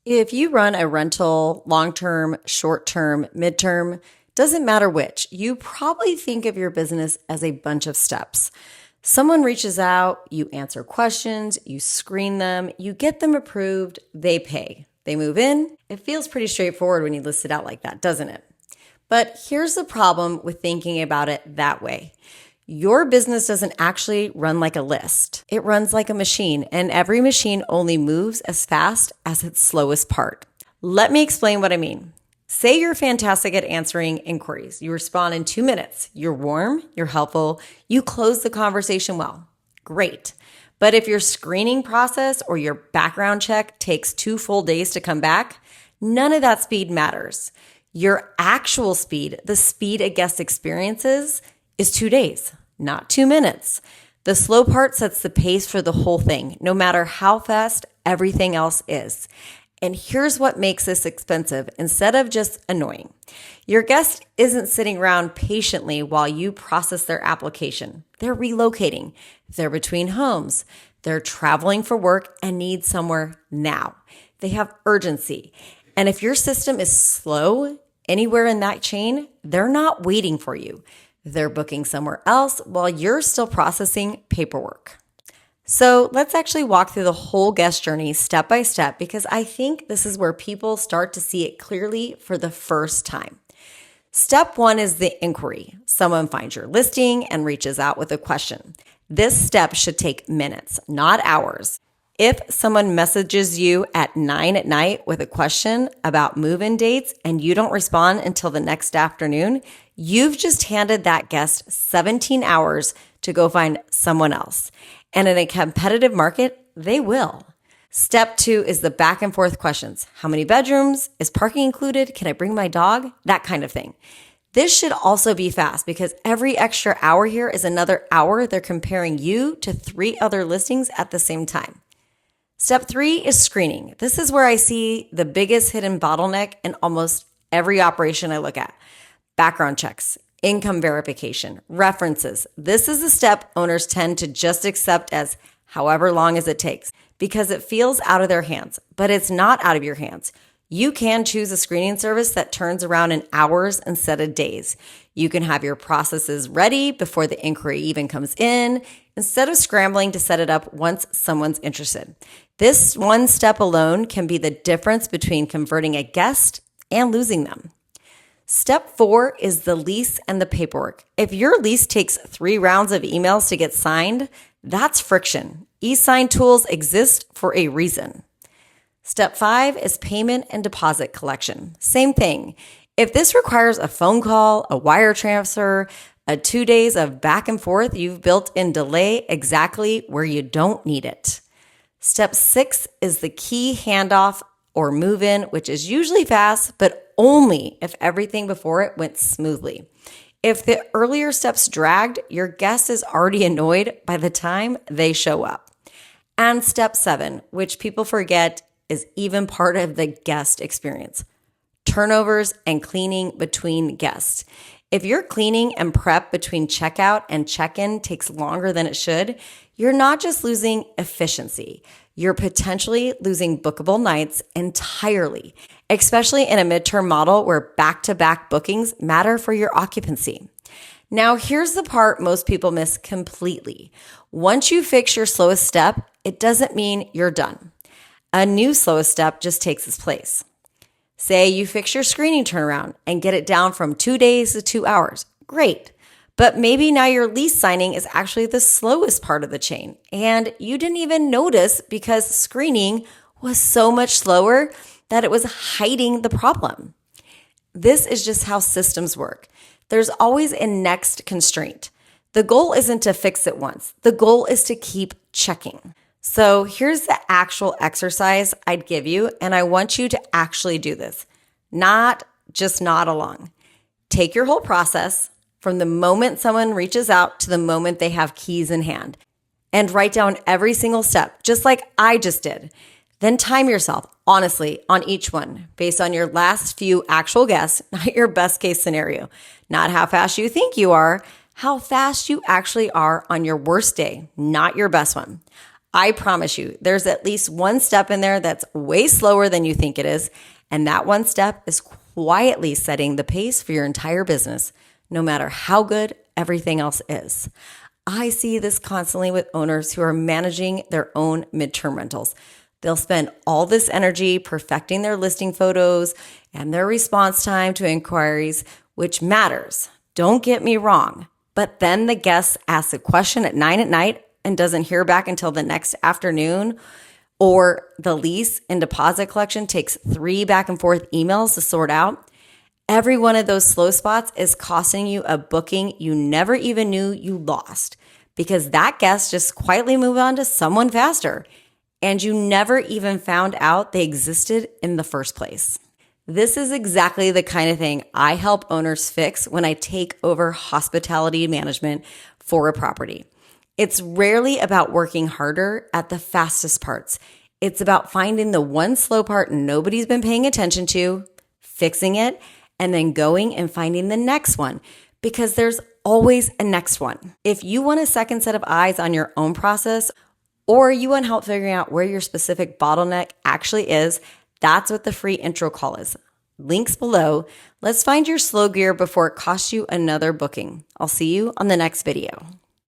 If you run a rental, long-term, short-term, midterm, doesn't matter which, you probably think of your business as a bunch of steps. Someone reaches out, you answer questions, you screen them, you get them approved, they pay. They move in. It feels pretty straightforward when you list it out like that, doesn't it? But here's the problem with thinking about it that way. Your business doesn't actually run like a list. It runs like a machine, and every machine only moves as fast as its slowest part. Let me explain what I mean. Say you're fantastic at answering inquiries. You respond in 2 minutes. You're warm, you're helpful, you close the conversation well. Great. But if your screening process or your background check takes 2 full days to come back, none of that speed matters. Your actual speed, the speed a guest experiences, is 2 days, not 2 minutes. The slow part sets the pace for the whole thing, no matter how fast everything else is. And here's what makes this expensive instead of just annoying. Your guest isn't sitting around patiently while you process their application. They're relocating. They're between homes. They're traveling for work and need somewhere now. They have urgency. And if your system is slow anywhere in that chain, they're not waiting for you. They're booking somewhere else while you're still processing paperwork. So let's actually walk through the whole guest journey step by step, because I think this is where people start to see it clearly for the first time. Step 1 is the inquiry. Someone finds your listing and reaches out with a question. This step should take minutes, not hours. If someone messages you at 9 at night with a question about move-in dates and you don't respond until the next afternoon, you've just handed that guest 17 hours to go find someone else. And in a competitive market, they will. Step 2 is the back and forth questions. How many bedrooms? Is parking included? Can I bring my dog? That kind of thing. This should also be fast because every extra hour here is another hour they're comparing you to 3 other listings at the same time. Step 3 is screening. This is where I see the biggest hidden bottleneck in almost every operation I look at. Background checks, income verification, references. This is a step owners tend to just accept as however long as it takes because it feels out of their hands, but it's not out of your hands. You can choose a screening service that turns around in hours instead of days. You can have your processes ready before the inquiry even comes in, instead of scrambling to set it up once someone's interested. This one step alone can be the difference between converting a guest and losing them. Step 4 is the lease and the paperwork. If your lease takes 3 rounds of emails to get signed, that's friction. E-sign tools exist for a reason. Step 5 is payment and deposit collection. Same thing. If this requires a phone call, a wire transfer, 2 days of back and forth, you've built in delay exactly where you don't need it. Step 6 is the key handoff or move in, which is usually fast, but only if everything before it went smoothly. If the earlier steps dragged, your guest is already annoyed by the time they show up. And step 7, which people forget, is even part of the guest experience. Turnovers and cleaning between guests. If your cleaning and prep between checkout and check-in takes longer than it should, you're not just losing efficiency. You're potentially losing bookable nights entirely, especially in a midterm model where back-to-back bookings matter for your occupancy. Now, here's the part most people miss completely. Once you fix your slowest step, it doesn't mean you're done. A new slowest step just takes its place. Say you fix your screening turnaround and get it down from 2 days to 2 hours. Great. But maybe now your lease signing is actually the slowest part of the chain, and you didn't even notice because screening was so much slower that it was hiding the problem. This is just how systems work. There's always a next constraint. The goal isn't to fix it once. The goal is to keep checking. So here's the actual exercise I'd give you, and I want you to actually do this, not just nod along. Take your whole process from the moment someone reaches out to the moment they have keys in hand, and write down every single step, just like I just did. Then time yourself, honestly, on each one, based on your last few actual guesses, not your best case scenario, not how fast you think you are, how fast you actually are on your worst day, not your best one. I promise you, there's at least one step in there that's way slower than you think it is. And that one step is quietly setting the pace for your entire business, no matter how good everything else is. I see this constantly with owners who are managing their own midterm rentals. They'll spend all this energy perfecting their listing photos and their response time to inquiries, which matters. Don't get me wrong. But then the guest asks a question at 9 p.m. and doesn't hear back until the next afternoon, or the lease and deposit collection takes 3 back and forth emails to sort out. Every one of those slow spots is costing you a booking you never even knew you lost, because that guest just quietly moved on to someone faster, and you never even found out they existed in the first place. This is exactly the kind of thing I help owners fix when I take over hospitality management for a property. It's rarely about working harder at the fastest parts. It's about finding the one slow part nobody's been paying attention to, fixing it, and then going and finding the next one, because there's always a next one. If you want a second set of eyes on your own process, or you want help figuring out where your specific bottleneck actually is, that's what the free intro call is. Links below. Let's find your slow gear before it costs you another booking. I'll see you on the next video.